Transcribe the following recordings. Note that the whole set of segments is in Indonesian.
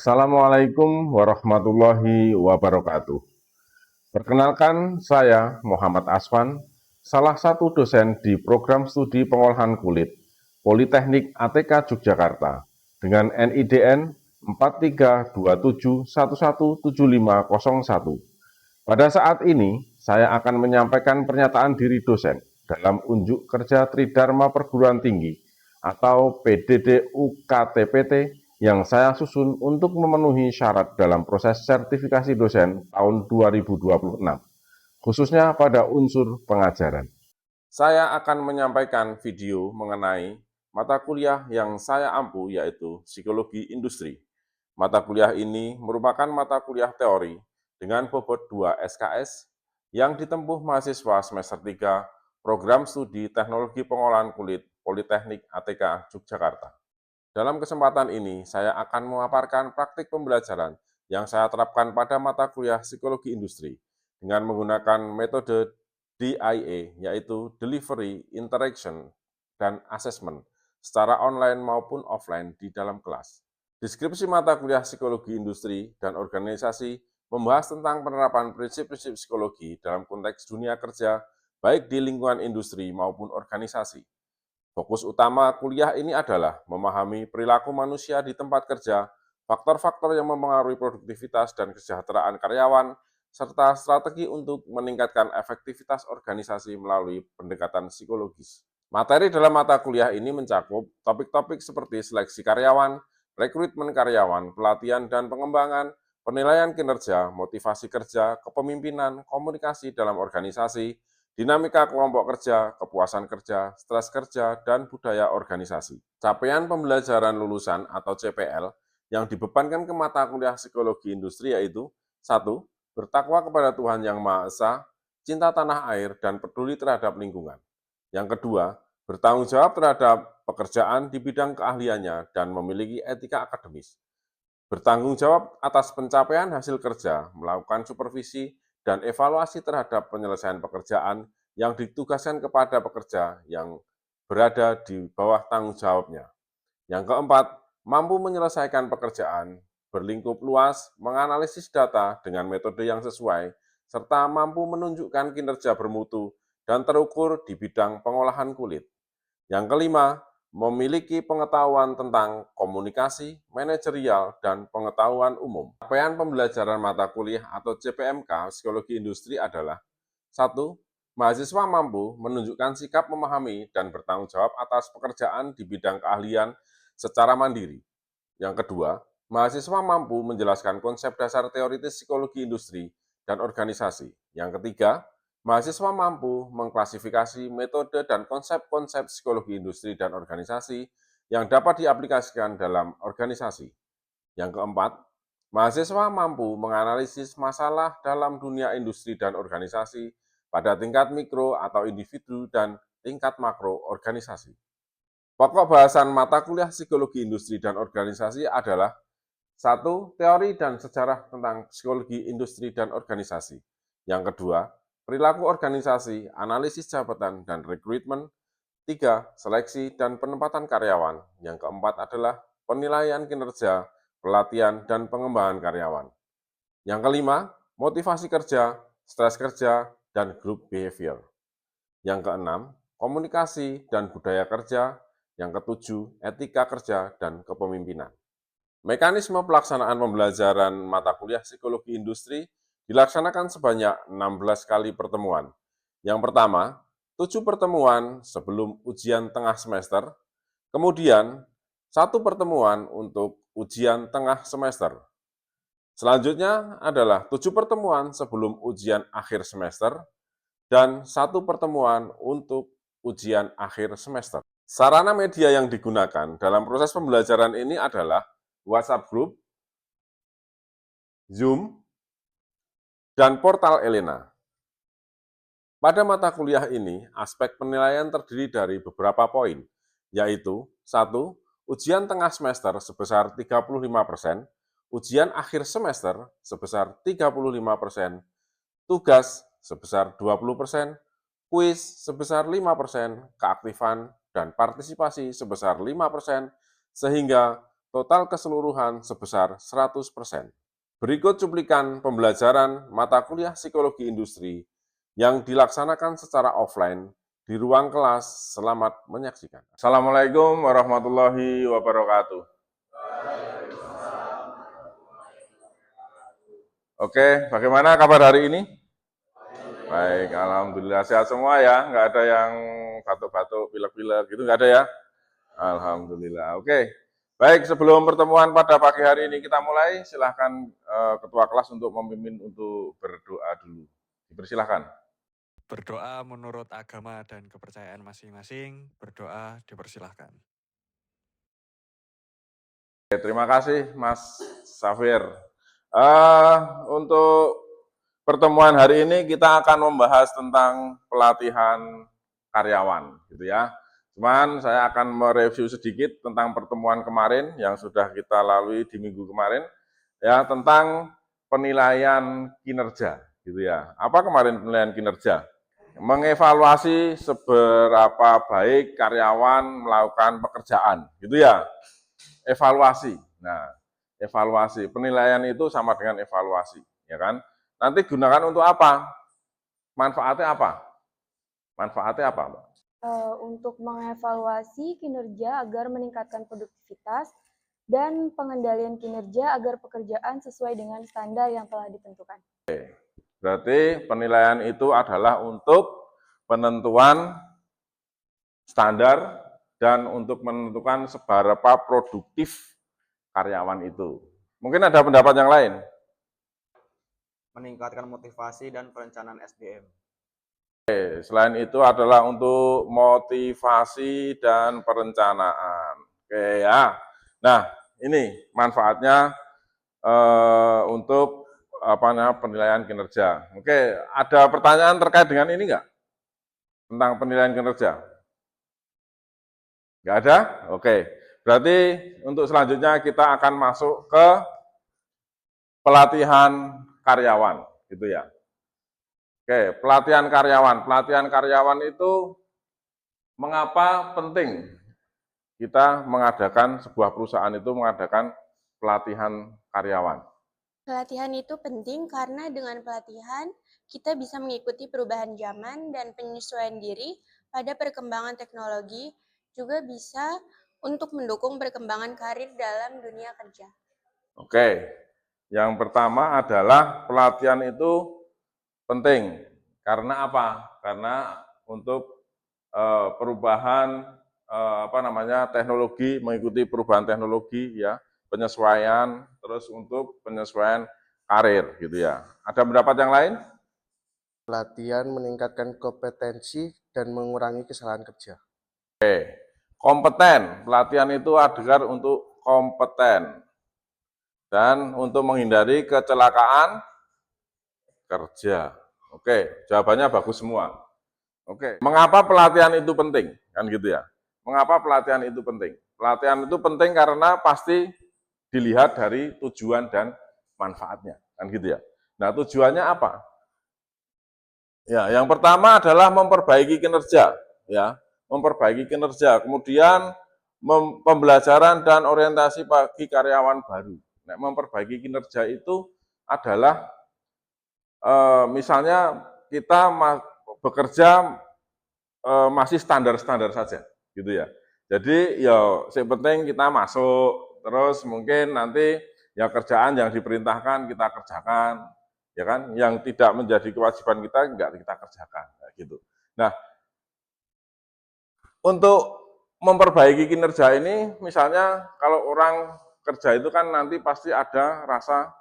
Assalamualaikum warahmatullahi wabarakatuh. Perkenalkan, saya Muhammad Aswan, salah satu dosen di program studi pengolahan kulit Politeknik ATK Yogyakarta dengan NIDN 4327117501. Pada saat ini, saya akan menyampaikan pernyataan diri dosen dalam unjuk kerja Tridharma Perguruan Tinggi atau PDD UKTPT yang saya susun untuk memenuhi syarat dalam proses sertifikasi dosen tahun 2026, khususnya pada unsur pengajaran. Saya akan menyampaikan video mengenai mata kuliah yang saya ampu, yaitu Psikologi Industri. Mata kuliah ini merupakan mata kuliah teori dengan bobot 2 SKS yang ditempuh mahasiswa semester 3 Program Studi Teknologi Pengolahan Kulit Politeknik ATK Yogyakarta. Dalam kesempatan ini, saya akan memaparkan praktik pembelajaran yang saya terapkan pada mata kuliah Psikologi Industri dengan menggunakan metode DIA, yaitu Delivery, Interaction, dan Assessment, secara online maupun offline di dalam kelas. Deskripsi mata kuliah Psikologi Industri dan Organisasi membahas tentang penerapan prinsip-prinsip psikologi dalam konteks dunia kerja, baik di lingkungan industri maupun organisasi. Fokus utama kuliah ini adalah memahami perilaku manusia di tempat kerja, faktor-faktor yang mempengaruhi produktivitas dan kesejahteraan karyawan, serta strategi untuk meningkatkan efektivitas organisasi melalui pendekatan psikologis. Materi dalam mata kuliah ini mencakup topik-topik seperti seleksi karyawan, rekrutmen karyawan, pelatihan dan pengembangan, penilaian kinerja, motivasi kerja, kepemimpinan, komunikasi dalam organisasi, dinamika kelompok kerja, kepuasan kerja, stres kerja, dan budaya organisasi. Capaian pembelajaran lulusan atau CPL yang dibebankan ke mata kuliah Psikologi Industri yaitu 1. Bertakwa kepada Tuhan Yang Maha Esa, cinta tanah air, dan peduli terhadap lingkungan. Yang kedua, bertanggung jawab terhadap pekerjaan di bidang keahliannya dan memiliki etika akademis. Bertanggung jawab atas pencapaian hasil kerja, melakukan supervisi dan evaluasi terhadap penyelesaian pekerjaan yang ditugaskan kepada pekerja yang berada di bawah tanggung jawabnya. Yang keempat, mampu menyelesaikan pekerjaan, berlingkup luas, menganalisis data dengan metode yang sesuai, serta mampu menunjukkan kinerja bermutu dan terukur di bidang pengolahan kulit. Yang kelima, memiliki pengetahuan tentang komunikasi, manajerial, dan pengetahuan umum. Capaian pembelajaran mata kuliah atau CPMK Psikologi Industri adalah 1. Mahasiswa mampu menunjukkan sikap memahami dan bertanggung jawab atas pekerjaan di bidang keahlian secara mandiri. Yang kedua, mahasiswa mampu menjelaskan konsep dasar teoritis psikologi industri dan organisasi. Yang ketiga, mahasiswa mampu mengklasifikasi metode dan konsep-konsep psikologi industri dan organisasi yang dapat diaplikasikan dalam organisasi. Yang keempat, mahasiswa mampu menganalisis masalah dalam dunia industri dan organisasi pada tingkat mikro atau individu dan tingkat makro organisasi. Pokok bahasan mata kuliah Psikologi Industri dan Organisasi adalah 1. Teori dan sejarah tentang psikologi industri dan organisasi. Yang kedua, perilaku organisasi, analisis jabatan dan rekrutmen. 3. Seleksi dan penempatan karyawan. Yang keempat adalah penilaian kinerja, pelatihan, dan pengembangan karyawan. Yang kelima, motivasi kerja, stres kerja, dan group behavior. Yang keenam, komunikasi dan budaya kerja. Yang ketujuh, etika kerja dan kepemimpinan. Mekanisme pelaksanaan pembelajaran mata kuliah Psikologi Industri dilaksanakan sebanyak 16 kali pertemuan. Yang pertama, 7 pertemuan sebelum ujian tengah semester, kemudian 1 pertemuan untuk ujian tengah semester. Selanjutnya adalah 7 pertemuan sebelum ujian akhir semester, dan 1 pertemuan untuk ujian akhir semester. Sarana media yang digunakan dalam proses pembelajaran ini adalah WhatsApp Group, Zoom, dan portal Elena. Pada mata kuliah ini, aspek penilaian terdiri dari beberapa poin, yaitu 1. Ujian tengah semester sebesar 35%, ujian akhir semester sebesar 35%, tugas sebesar 20%, kuis sebesar 5%, keaktifan dan partisipasi sebesar 5%, sehingga total keseluruhan sebesar 100%. Berikut cuplikan pembelajaran mata kuliah Psikologi Industri yang dilaksanakan secara offline di ruang kelas. Selamat menyaksikan. Assalamualaikum warahmatullahi wabarakatuh. Oke, bagaimana kabar hari ini? Baik, alhamdulillah sehat semua ya, nggak ada yang batuk-batuk, pilek-pilek gitu, nggak ada ya? Alhamdulillah. Oke, baik sebelum pertemuan pada pagi hari ini kita mulai, silahkan ketua kelas untuk memimpin untuk berdoa dulu. Dipersilahkan. Berdoa menurut agama dan kepercayaan masing-masing, berdoa dipersilahkan. Oke, terima kasih Mas Safir. Untuk pertemuan hari ini kita akan membahas tentang pelatihan karyawan, gitu ya. Cuman saya akan mereview sedikit tentang pertemuan kemarin yang sudah kita lalui di minggu kemarin, ya tentang penilaian kinerja, gitu ya. Apa kemarin penilaian kinerja? Mengevaluasi seberapa baik karyawan melakukan pekerjaan, gitu ya. Evaluasi. Nah, evaluasi penilaian itu sama dengan evaluasi, ya kan? Nanti gunakan untuk apa? Manfaatnya apa? Manfaatnya apa, Mbak? Untuk mengevaluasi kinerja agar meningkatkan produktivitas dan pengendalian kinerja agar pekerjaan sesuai dengan standar yang telah ditentukan. Berarti penilaian itu adalah untuk penentuan standar dan untuk menentukan seberapa produktif karyawan itu. Mungkin ada pendapat yang lain? Meningkatkan motivasi dan perencanaan SDM. Selain itu adalah untuk motivasi dan perencanaan. Oke ya. Nah, ini manfaatnya untuk penilaian kinerja. Oke, ada pertanyaan terkait dengan ini enggak? Tentang penilaian kinerja? Enggak ada? Oke. Berarti untuk selanjutnya kita akan masuk ke pelatihan karyawan, gitu ya. Oke, pelatihan karyawan. Pelatihan karyawan itu mengapa penting kita mengadakan sebuah perusahaan itu mengadakan pelatihan karyawan? Pelatihan itu penting karena dengan pelatihan kita bisa mengikuti perubahan zaman dan penyesuaian diri pada perkembangan teknologi, juga bisa untuk mendukung perkembangan karir dalam dunia kerja. Oke, yang pertama adalah pelatihan itu penting. Karena apa? Karena untuk perubahan teknologi, mengikuti perubahan teknologi ya, penyesuaian, terus untuk penyesuaian karir gitu ya. Ada pendapat yang lain? Pelatihan meningkatkan kompetensi dan mengurangi kesalahan kerja. Oke, kompeten. Pelatihan itu agar untuk kompeten dan untuk menghindari kecelakaan kerja. Oke, jawabannya bagus semua. Oke, mengapa pelatihan itu penting? Kan gitu ya. Mengapa pelatihan itu penting? Pelatihan itu penting karena pasti dilihat dari tujuan dan manfaatnya. Kan gitu ya. Nah, tujuannya apa? Ya, yang pertama adalah memperbaiki kinerja, ya. Memperbaiki kinerja. Kemudian pembelajaran dan orientasi bagi karyawan baru. Nah, memperbaiki kinerja itu adalah misalnya kita bekerja masih standar-standar saja, gitu ya. Jadi ya yang penting kita masuk, terus mungkin nanti ya kerjaan yang diperintahkan kita kerjakan, ya kan? Yang tidak menjadi kewajiban kita enggak kita kerjakan, gitu. Nah, untuk memperbaiki kinerja ini, misalnya kalau orang kerja itu kan nanti pasti ada rasa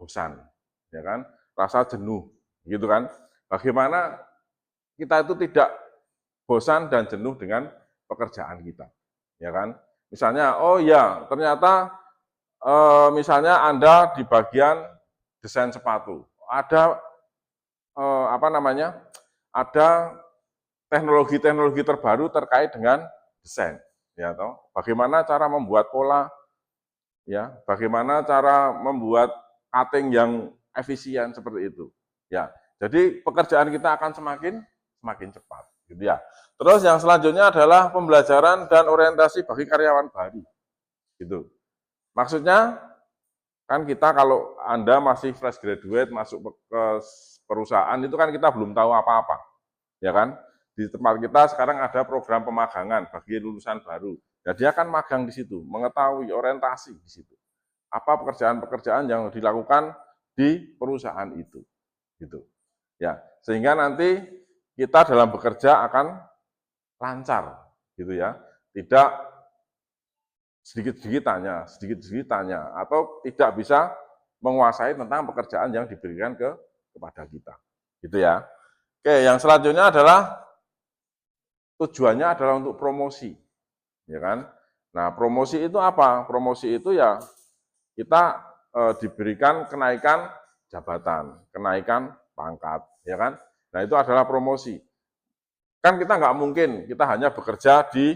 bosan, ya kan? Rasa jenuh, gitu kan? Bagaimana kita itu tidak bosan dan jenuh dengan pekerjaan kita, ya kan? Misalnya, oh ya, ternyata misalnya Anda di bagian desain sepatu, ada ada teknologi-teknologi terbaru terkait dengan desain, ya toh. Bagaimana cara membuat pola, ya, bagaimana cara membuat cutting yang efisien seperti itu, ya. Jadi pekerjaan kita akan semakin cepat, gitu ya. Terus yang selanjutnya adalah pembelajaran dan orientasi bagi karyawan baru, gitu. Maksudnya kan kita kalau Anda masih fresh graduate masuk ke perusahaan itu kan kita belum tahu apa-apa, ya kan? Di tempat kita sekarang ada program pemagangan bagi lulusan baru. Ya dia kan magang di situ, mengetahui orientasi di situ. Apa pekerjaan-pekerjaan yang dilakukan di perusahaan itu, gitu. Ya, sehingga nanti kita dalam bekerja akan lancar, gitu ya. Tidak sedikit-sedikit tanya, atau tidak bisa menguasai tentang pekerjaan yang diberikan kepada kita. Gitu ya. Oke, yang selanjutnya adalah tujuannya adalah untuk promosi. Ya kan? Nah, promosi itu apa? Promosi itu ya kita diberikan kenaikan jabatan, kenaikan pangkat, ya kan? Nah, itu adalah promosi. Kan kita nggak mungkin, kita hanya bekerja di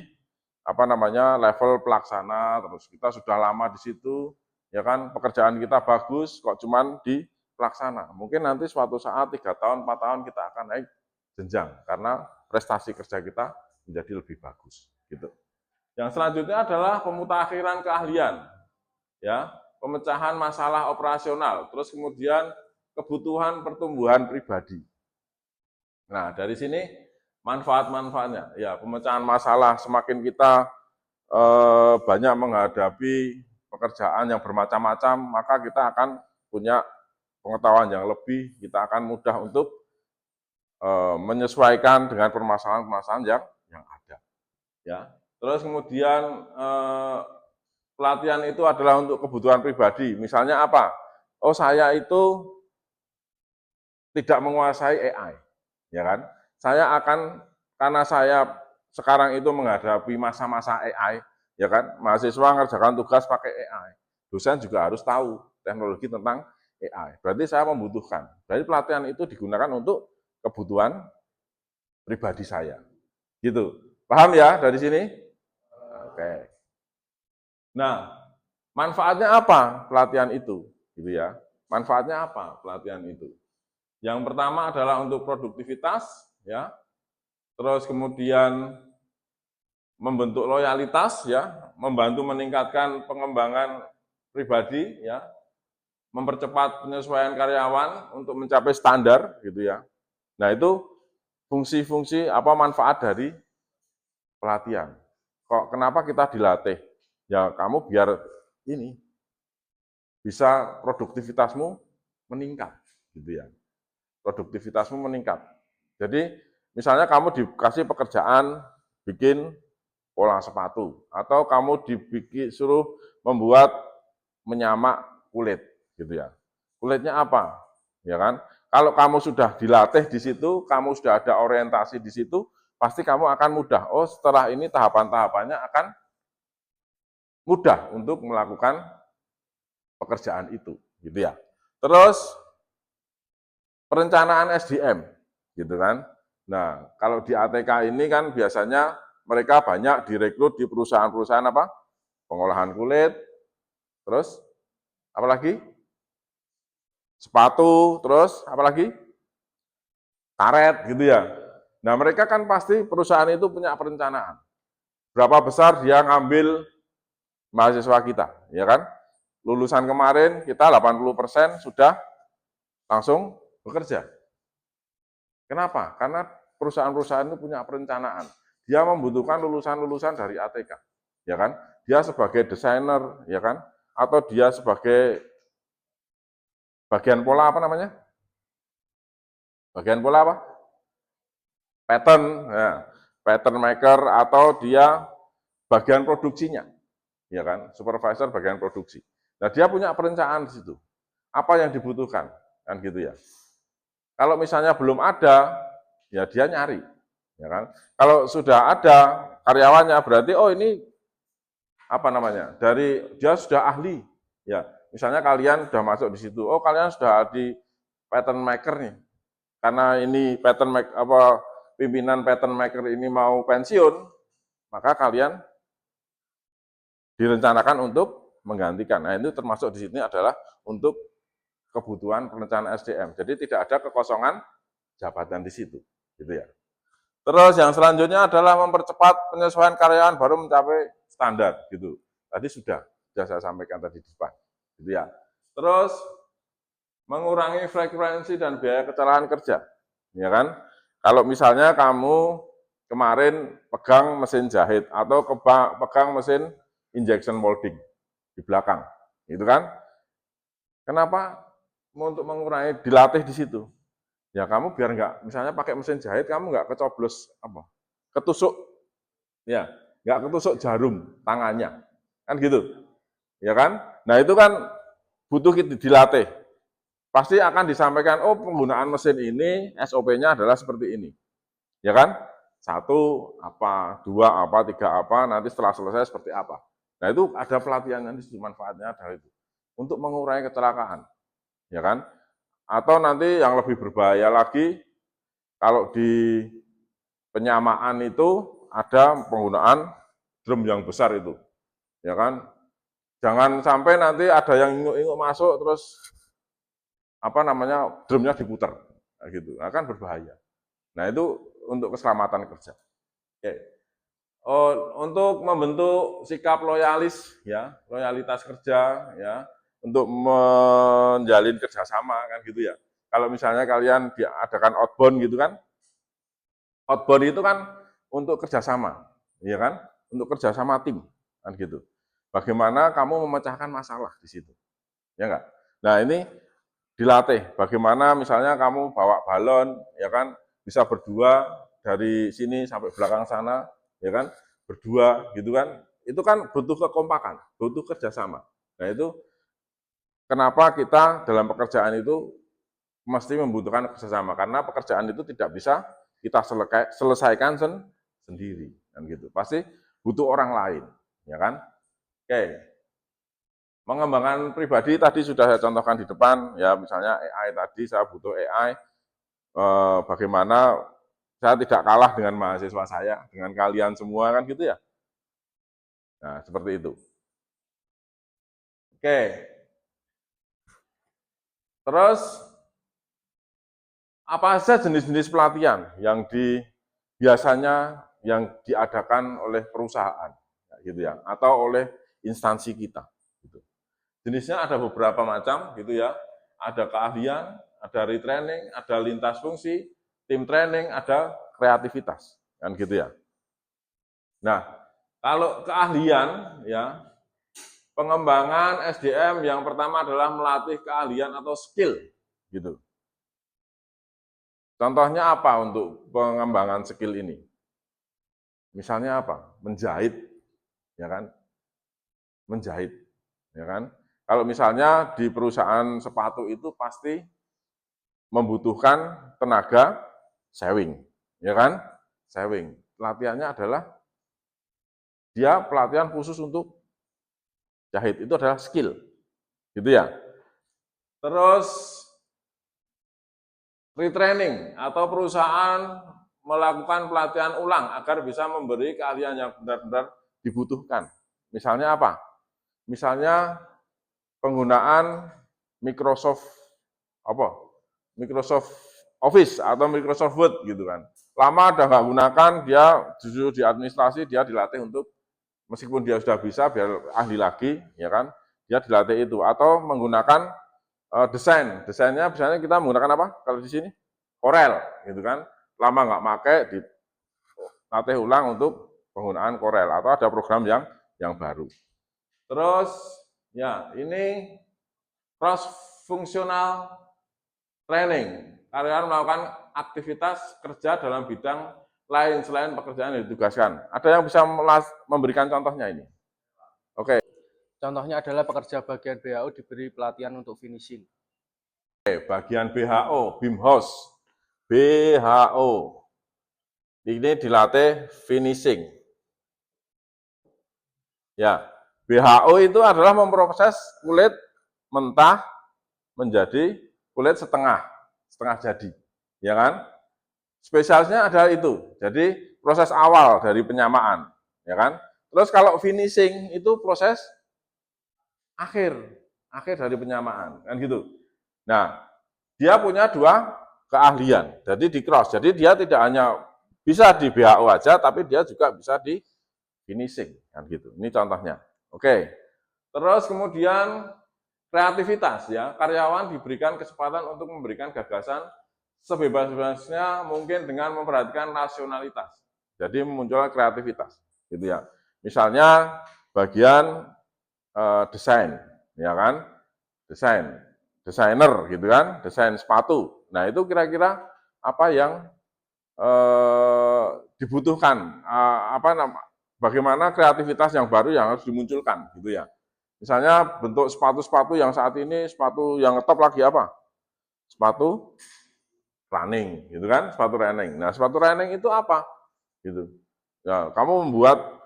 level pelaksana, terus kita sudah lama di situ, ya kan, pekerjaan kita bagus, kok cuman di pelaksana. Mungkin nanti suatu saat 3 tahun, 4 tahun kita akan naik jenjang, karena prestasi kerja kita menjadi lebih bagus. Gitu. Yang selanjutnya adalah pemutakhiran keahlian, ya, pemecahan masalah operasional, terus kemudian kebutuhan pertumbuhan pribadi. Nah, dari sini manfaat-manfaatnya, ya pemecahan masalah, semakin kita banyak menghadapi pekerjaan yang bermacam-macam, maka kita akan punya pengetahuan yang lebih, kita akan mudah untuk menyesuaikan dengan permasalahan-permasalahan yang ada. Ya, terus kemudian pelatihan itu adalah untuk kebutuhan pribadi. Misalnya apa? Oh, saya itu tidak menguasai AI, ya kan? Karena saya sekarang itu menghadapi masa-masa AI, ya kan? Mahasiswa ngerjakan tugas pakai AI. Dosen juga harus tahu teknologi tentang AI. Berarti saya membutuhkan. Jadi pelatihan itu digunakan untuk kebutuhan pribadi saya. Gitu. Paham ya dari sini? Oke. Nah, manfaatnya apa pelatihan itu? Gitu ya. Manfaatnya apa pelatihan itu? Yang pertama adalah untuk produktivitas, ya. Terus kemudian membentuk loyalitas, ya, membantu meningkatkan pengembangan pribadi, ya, mempercepat penyesuaian karyawan untuk mencapai standar, gitu ya. Nah, itu fungsi-fungsi manfaat dari pelatihan. Kenapa kita dilatih? Ya, kamu biar ini bisa produktivitasmu meningkat, gitu ya. Produktivitasmu meningkat. Jadi, misalnya kamu dikasih pekerjaan bikin pola sepatu, atau kamu suruh membuat menyamak kulit, gitu ya. Kulitnya apa? Ya kan? Kalau kamu sudah dilatih di situ, kamu sudah ada orientasi di situ, pasti kamu akan mudah. Oh, setelah ini tahapan-tahapannya akan mudah untuk melakukan pekerjaan itu, gitu ya. Terus perencanaan SDM, gitu kan. Nah, kalau di ATK ini kan biasanya mereka banyak direkrut di perusahaan-perusahaan pengolahan kulit, terus apalagi sepatu, terus apalagi karet, gitu ya. Nah, mereka kan pasti perusahaan itu punya perencanaan. Berapa besar dia ngambil mahasiswa kita, ya kan? Lulusan kemarin kita 80% sudah langsung bekerja. Kenapa? Karena perusahaan-perusahaan itu punya perencanaan. Dia membutuhkan lulusan-lulusan dari ATK, ya kan? Dia sebagai desainer, ya kan? Atau dia sebagai bagian pola Bagian pola apa? Pattern, ya. Pattern maker, atau dia bagian produksinya, ya kan? Supervisor bagian produksi. Nah, dia punya perencanaan di situ. Apa yang dibutuhkan, kan gitu ya. Kalau misalnya belum ada, ya dia nyari, ya kan? Kalau sudah ada karyawannya, berarti oh ini dia sudah ahli, ya. Misalnya kalian sudah masuk di situ, oh kalian sudah di pattern maker nih, karena ini pimpinan pattern maker ini mau pensiun, maka kalian direncanakan untuk menggantikan. Nah, itu termasuk di sini adalah untuk kebutuhan perencanaan SDM. Jadi tidak ada kekosongan jabatan di situ, gitu ya. Terus yang selanjutnya adalah mempercepat penyesuaian karyawan baru mencapai standar, gitu. Tadi sudah. sudah saya sampaikan tadi di depan, gitu ya. Terus mengurangi frekuensi dan biaya kecelakaan kerja, ya kan? Kalau misalnya kamu kemarin pegang mesin jahit atau pegang mesin injection molding di belakang, gitu kan? Kenapa? Untuk mengurangi, dilatih di situ. Ya kamu biar nggak, misalnya pakai mesin jahit, kamu nggak kecoblos ketusuk, ya nggak ketusuk jarum tangannya, kan gitu, ya kan? Nah itu kan butuh dilatih. Pasti akan disampaikan, oh penggunaan mesin ini SOP-nya adalah seperti ini, ya kan? 1 apa, 2 apa, 3 apa, nanti setelah selesai seperti apa. Nah itu ada pelatihan, nanti manfaatnya ada itu untuk mengurangi kecelakaan, ya kan? Atau nanti yang lebih berbahaya lagi, kalau di penyamaan itu ada penggunaan drum yang besar itu, ya kan? Jangan sampai nanti ada yang inguk-inguk masuk terus drumnya diputar, gitu, akan berbahaya. Nah itu untuk keselamatan kerja. Oke. Untuk membentuk sikap loyalis, ya, loyalitas kerja, ya, untuk menjalin kerjasama kan gitu ya. Kalau misalnya kalian diadakan outbound gitu kan, outbound itu kan untuk kerjasama, ya kan, untuk kerjasama tim kan gitu. Bagaimana kamu memecahkan masalah di situ, ya enggak? Nah ini dilatih. Bagaimana misalnya kamu bawa balon, ya kan, bisa berdua dari sini sampai belakang sana, ya kan, berdua gitu kan. Itu kan butuh kekompakan, butuh kerjasama. Nah itu kenapa kita dalam pekerjaan itu mesti membutuhkan kerjasama, karena pekerjaan itu tidak bisa kita selesaikan sendiri, kan gitu. Pasti butuh orang lain, ya kan? Oke. Mengembangkan pribadi tadi sudah saya contohkan di depan, ya misalnya AI tadi, saya butuh AI, bagaimana saya tidak kalah dengan mahasiswa saya, dengan kalian semua kan gitu ya. Nah seperti itu. Oke. Terus apa saja jenis-jenis pelatihan yang biasanya yang diadakan oleh perusahaan, gitu ya, atau oleh instansi kita. Gitu. Jenisnya ada beberapa macam, gitu ya. Ada keahlian, ada retraining, ada lintas fungsi, tim training, ada kreativitas, kan gitu ya. Nah, kalau keahlian, ya, pengembangan SDM yang pertama adalah melatih keahlian atau skill, gitu. Contohnya apa untuk pengembangan skill ini? Misalnya apa? Menjahit, ya kan? Menjahit, ya kan? Kalau misalnya di perusahaan sepatu itu pasti membutuhkan tenaga sewing, ya kan? Sewing. Pelatihannya adalah dia pelatihan khusus untuk jahit, itu adalah skill, gitu ya. Terus retraining atau perusahaan melakukan pelatihan ulang agar bisa memberi keahlian yang benar-benar dibutuhkan. Misalnya apa? Misalnya penggunaan Microsoft Office atau Microsoft Word gitu kan. Lama udah nggak gunakan, dia justru di administrasi dia dilatih untuk, meskipun dia sudah bisa biar ahli lagi, ya kan? Dia dilatih itu, atau menggunakan desainnya misalnya kita menggunakan apa kalau di sini? Corel gitu kan. Lama nggak pakai, dilatih ulang untuk penggunaan Corel, atau ada program yang baru. Terus ya ini cross functional training. Kalian melakukan aktivitas kerja dalam bidang lain selain pekerjaan yang ditugaskan. Ada yang bisa memberikan contohnya ini? Oke. Contohnya adalah pekerja bagian BHO diberi pelatihan untuk finishing. Oke, bagian BHO, BIMHOS, BHO. Ini dilatih finishing. Ya, BHO itu adalah memproses kulit mentah menjadi kulit setengah jadi, ya kan? Spesialisnya adalah itu. Jadi proses awal dari penyamaan, ya kan? Terus kalau finishing itu proses akhir dari penyamaan, kan gitu. Nah, dia punya 2 keahlian. Jadi di cross. Jadi dia tidak hanya bisa di BHO aja, tapi dia juga bisa di finishing, kan gitu. Ini contohnya. Oke. Terus kemudian kreativitas ya, karyawan diberikan kesempatan untuk memberikan gagasan sebebas-bebasnya mungkin dengan memperhatikan rasionalitas. Jadi memunculkan kreativitas, gitu ya. Misalnya bagian desain, ya kan? Desainer gitu kan, desain sepatu. Nah, itu kira-kira apa yang dibutuhkan, bagaimana kreativitas yang baru yang harus dimunculkan, gitu ya. Misalnya bentuk sepatu-sepatu yang saat ini, sepatu yang ngetop lagi apa? Sepatu running, gitu kan? Sepatu running. Nah, sepatu running itu apa? Gitu. Ya, kamu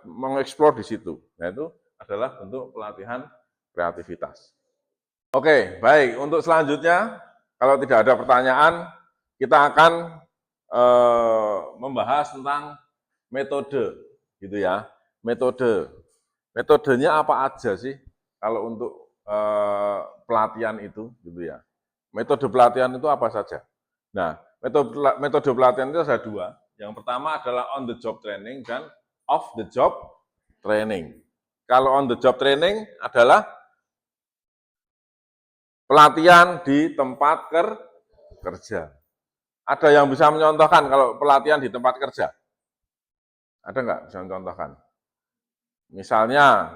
mengeksplor di situ. Nah, itu adalah bentuk pelatihan kreativitas. Oke, baik. Untuk selanjutnya, kalau tidak ada pertanyaan, kita akan membahas tentang metode, gitu ya. Metodenya apa aja sih kalau untuk pelatihan itu, gitu ya. Metode pelatihan itu apa saja? Nah, metode pelatihan itu ada dua. Yang pertama adalah on the job training dan off the job training. Kalau on the job training adalah pelatihan di tempat kerja. Ada yang bisa mencontohkan kalau pelatihan di tempat kerja? Ada nggak bisa mencontohkan? Misalnya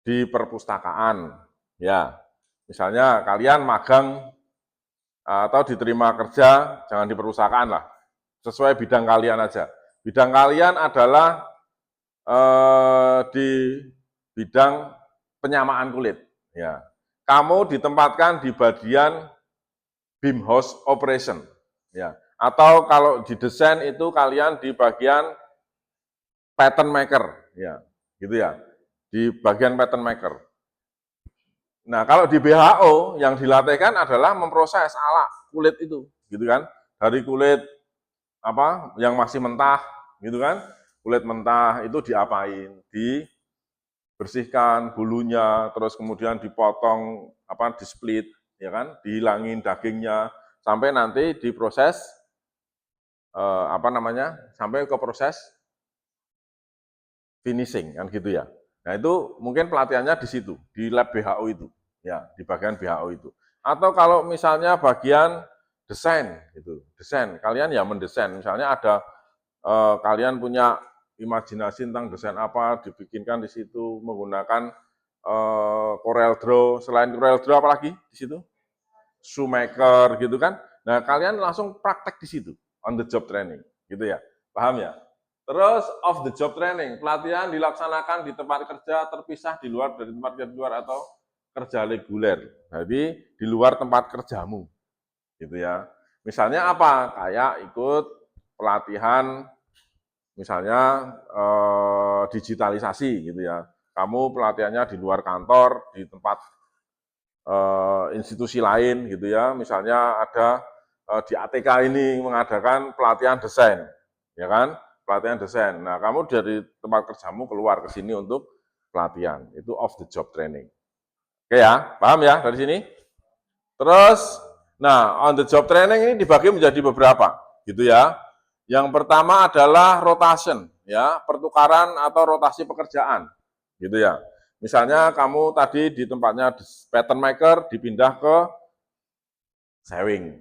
di perpustakaan, ya. Misalnya kalian magang atau diterima kerja, jangan di perpustakaan lah, sesuai bidang kalian aja. Bidang kalian adalah di bidang penyamaan kulit. Ya. Kamu ditempatkan di bagian beam house operation. Ya. Atau kalau di desain itu kalian di bagian pattern maker. Ya. Gitu ya. Di bagian pattern maker. Nah, kalau di BHO yang dilatihkan adalah memproses alat kulit itu, gitu kan? Dari kulit apa yang masih mentah, gitu kan? Kulit mentah itu diapain? Dibersihkan bulunya, terus kemudian dipotong di split, ya kan? Dihilangin dagingnya sampai nanti diproses sampai ke proses finishing kan gitu ya. Nah, itu mungkin pelatihannya di situ, di lab BHO itu. Ya, di bagian BHO itu. Atau kalau misalnya bagian desain gitu. Desain, kalian ya mendesain. Misalnya ada kalian punya imajinasi tentang desain apa, dibikinkan di situ menggunakan Corel Draw. Selain Corel Draw apa lagi di situ? Shoemaker gitu kan. Nah, kalian langsung praktek di situ, on the job training, gitu ya. Paham ya? Terus off the job training, pelatihan dilaksanakan di tempat kerja terpisah di luar dari tempat kerja di luar atau kerja reguler. Jadi di luar tempat kerjamu. Gitu ya. Misalnya apa? Kayak ikut pelatihan misalnya digitalisasi gitu ya. Kamu pelatihannya di luar kantor, di tempat institusi lain gitu ya. Misalnya ada di ATK ini mengadakan pelatihan desain, ya kan? Pelatihan desain. Nah, kamu dari tempat kerjamu keluar ke sini untuk pelatihan. Itu off the job training. Oke ya, paham ya dari sini? Terus, nah on the job training ini dibagi menjadi beberapa, gitu ya. Yang pertama adalah rotation, ya, pertukaran atau rotasi pekerjaan, gitu ya. Misalnya kamu tadi di tempatnya pattern maker dipindah ke sewing,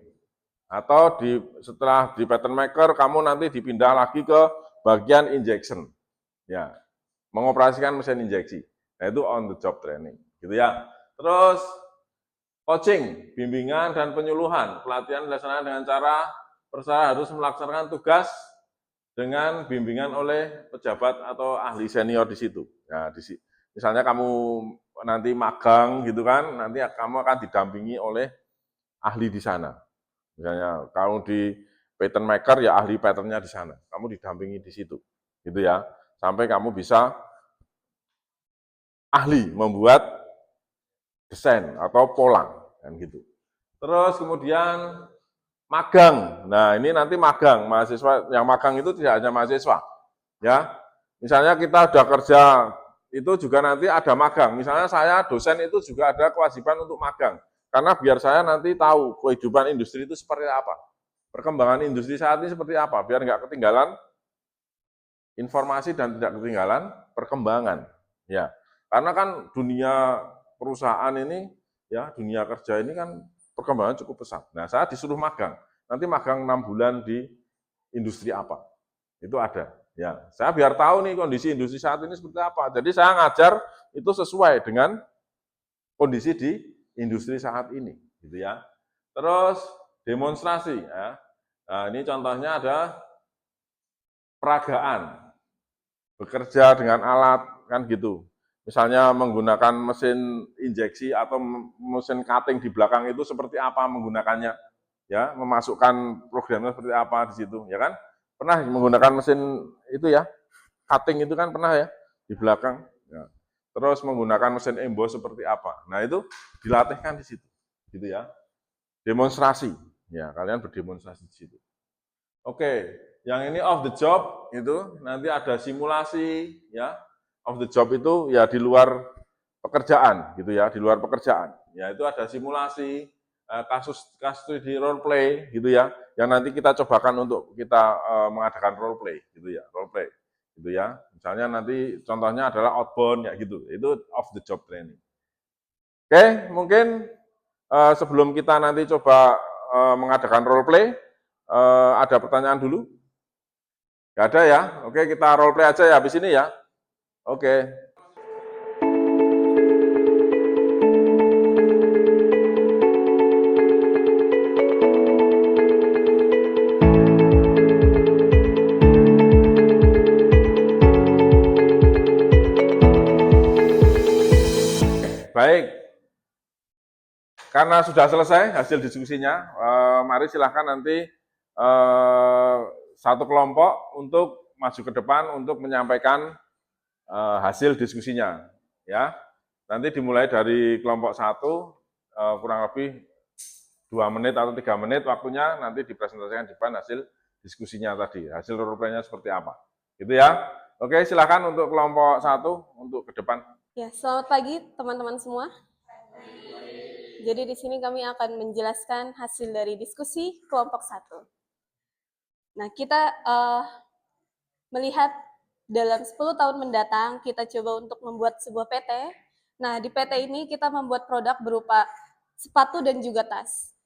atau setelah di pattern maker kamu nanti dipindah lagi ke bagian injection, ya, mengoperasikan mesin injeksi. Nah itu on the job training, gitu ya. Terus coaching, bimbingan dan penyuluhan. Pelatihan dilaksanakan dengan cara peserta harus melaksanakan tugas dengan bimbingan oleh pejabat atau ahli senior di situ. Nah, misalnya kamu nanti magang gitu kan, nanti kamu akan didampingi oleh ahli di sana. Misalnya kalau di pattern maker ya ahli patternnya di sana. Kamu didampingi di situ, gitu ya. Sampai kamu bisa ahli membuat desain atau pola kan gitu. Terus kemudian magang. Nah, ini nanti magang, mahasiswa yang magang itu tidak hanya mahasiswa. Ya. Misalnya kita sudah kerja itu juga nanti ada magang. Misalnya saya dosen itu juga ada kewajiban untuk magang. Karena biar saya nanti tahu kehidupan industri itu seperti apa. Perkembangan industri saat ini seperti apa, biar nggak ketinggalan informasi dan tidak ketinggalan perkembangan. Ya. Karena kan dunia perusahaan ini, ya dunia kerja ini kan perkembangan cukup pesat. Nah, saya disuruh magang. Nanti magang 6 bulan di industri apa? Itu ada. Ya, saya biar tahu nih kondisi industri saat ini seperti apa. Jadi saya ngajar itu sesuai dengan kondisi di industri saat ini, gitu ya. Terus demonstrasi, ya. Nah, ini contohnya ada peragaan, bekerja dengan alat, kan gitu. Misalnya menggunakan mesin injeksi atau mesin cutting di belakang itu seperti apa menggunakannya, ya, memasukkan programnya seperti apa di situ, ya kan? Pernah menggunakan mesin itu ya, cutting itu kan pernah ya, di belakang. Ya. Terus menggunakan mesin emboss seperti apa. Nah itu dilatihkan di situ, gitu ya. Demonstrasi, ya kalian berdemonstrasi di situ. Oke, yang ini off the job itu nanti ada simulasi, ya. Off the job itu ya di luar pekerjaan, gitu ya, di luar pekerjaan. Ya itu ada simulasi, kasus di role play gitu ya, yang nanti kita cobakan untuk kita mengadakan role play gitu ya, role play gitu ya. Misalnya nanti contohnya adalah outbound ya gitu, itu off the job training. Oke, mungkin sebelum kita nanti coba mengadakan role play, ada pertanyaan dulu? Gak ada ya? Oke, kita role play aja ya habis ini ya. Oke. Baik, karena sudah selesai hasil diskusinya, mari silahkan nanti satu kelompok untuk maju ke depan untuk menyampaikan hasil diskusinya. Ya, nanti dimulai dari kelompok 1, kurang lebih 2 menit atau 3 menit waktunya, nanti dipresentasikan di depan hasil diskusinya tadi, hasil role play-nya seperti apa. Gitu ya. Oke, silakan untuk kelompok 1 untuk ke depan. Ya, selamat pagi teman-teman semua. Jadi di sini kami akan menjelaskan hasil dari diskusi kelompok 1. Nah, kita melihat dalam 10 tahun mendatang kita coba untuk membuat sebuah PT. Nah, di PT ini kita membuat produk berupa sepatu dan juga tas.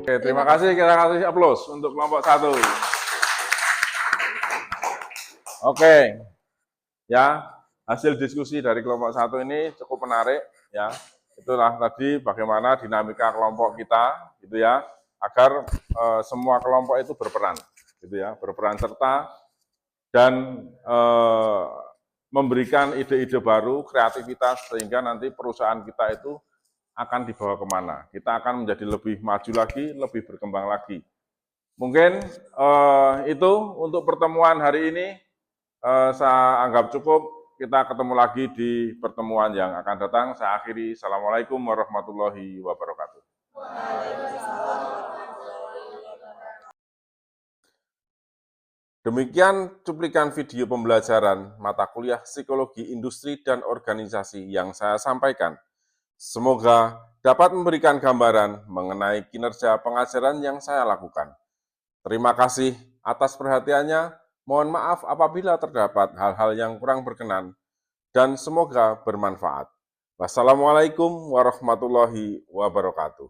Oke, terima kasih. Kita kasih aplaus untuk kelompok 1. Oke, ya hasil diskusi dari kelompok 1 ini cukup menarik, ya. Itulah tadi bagaimana dinamika kelompok kita, gitu ya, agar semua kelompok itu berperan, gitu ya, berperan serta dan memberikan ide-ide baru, kreativitas sehingga nanti perusahaan kita itu akan dibawa kemana. Kita akan menjadi lebih maju lagi, lebih berkembang lagi. Mungkin itu untuk pertemuan hari ini. Saya anggap cukup, kita ketemu lagi di pertemuan yang akan datang. Saya akhiri, Assalamualaikum warahmatullahi wabarakatuh. Demikian cuplikan video pembelajaran mata kuliah Psikologi Industri dan Organisasi yang saya sampaikan. Semoga dapat memberikan gambaran mengenai kinerja pengajaran yang saya lakukan. Terima kasih atas perhatiannya. Mohon maaf apabila terdapat hal-hal yang kurang berkenan, dan semoga bermanfaat. Wassalamualaikum warahmatullahi wabarakatuh.